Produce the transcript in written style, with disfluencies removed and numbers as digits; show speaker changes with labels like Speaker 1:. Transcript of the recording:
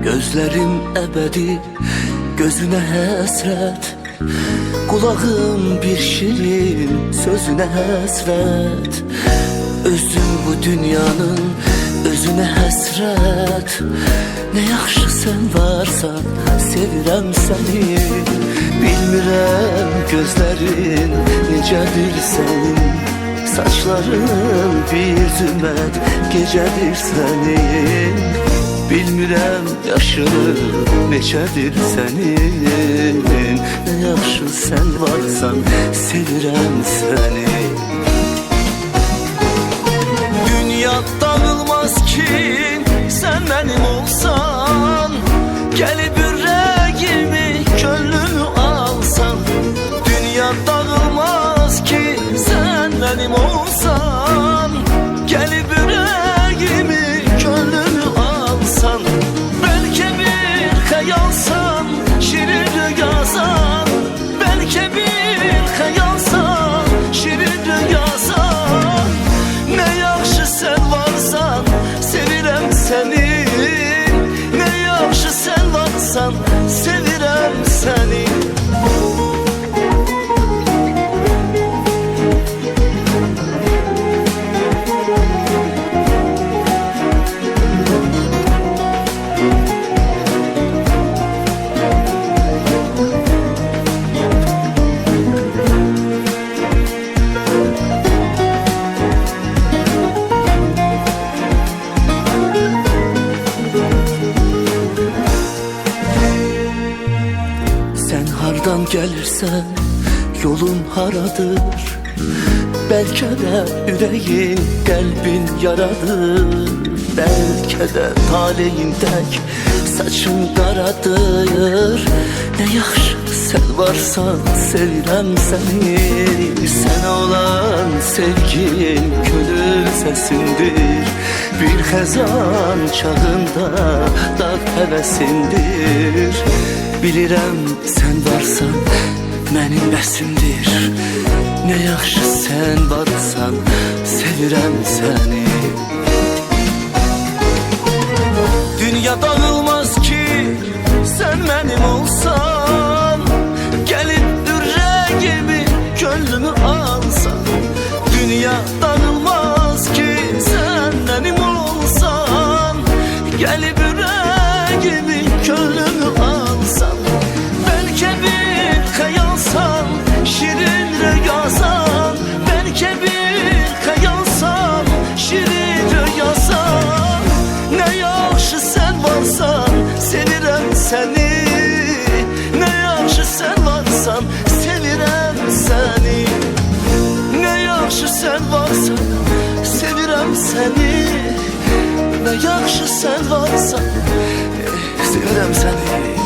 Speaker 1: Gözlerim ebedi, gözüne hasret. Kulağım bir şirin sözüne hasret. Özüm bu dünyanın özüne hasret. Ne yaxşı sen varsan sevirəm seni. Bilmirəm gözlerin necədir senin. Saçların bir zümrət gecədir senin. Bilmirəm yaşını neçədir sənin. Ne yaxşı sən varsan sevirəm səni. Dünya dağılmaz ki sən mənim olsan. Gəlib ürəyimi, könlümü alsan. Dünya dağılmaz ki sən mənim olsan. Gəlib ürəyimi, könlümü alsan. Belki bir hayalsan, şirin rüyasan. Belki bir hayalsan, şirin rüyasan. Ne yaxşı sen varsan, sevirəm seni. Ne yaxşı sen varsan, sevirəm seni. Sen hardan gelirsen yolun haradır. Belki de yüreğin kalbin yaradır. Belki de taleyindek saçın karadır. Ne yaxşı sen varsan sevirəm seni. Sen olan sevgin gönül sesindir. Bir xəzan çağında dağ həvəsindir. Bilirəm sen varsan mənim bəsimdir. Ne yaxşı sen varsan sevirəm səni. Dünya dağılmaz ki sen mənim olsan. Gəlib ürəyimi, könlümü alsan. Dünya dağılmaz ki sen mənim olsan. Gəlib ürəyimi, könlümü alsan. Belki bir hayalsan, şirin rüyasan. Belki bir hayalsan, şirin rüyasan. Ne yaxşı sen varsan, sevirəm seni. Ne yaxşı sen varsan, sevirəm seni. Ne yaxşı sen varsan, sevirəm seni. Ne yaxşı sen varsan, sevirəm seni.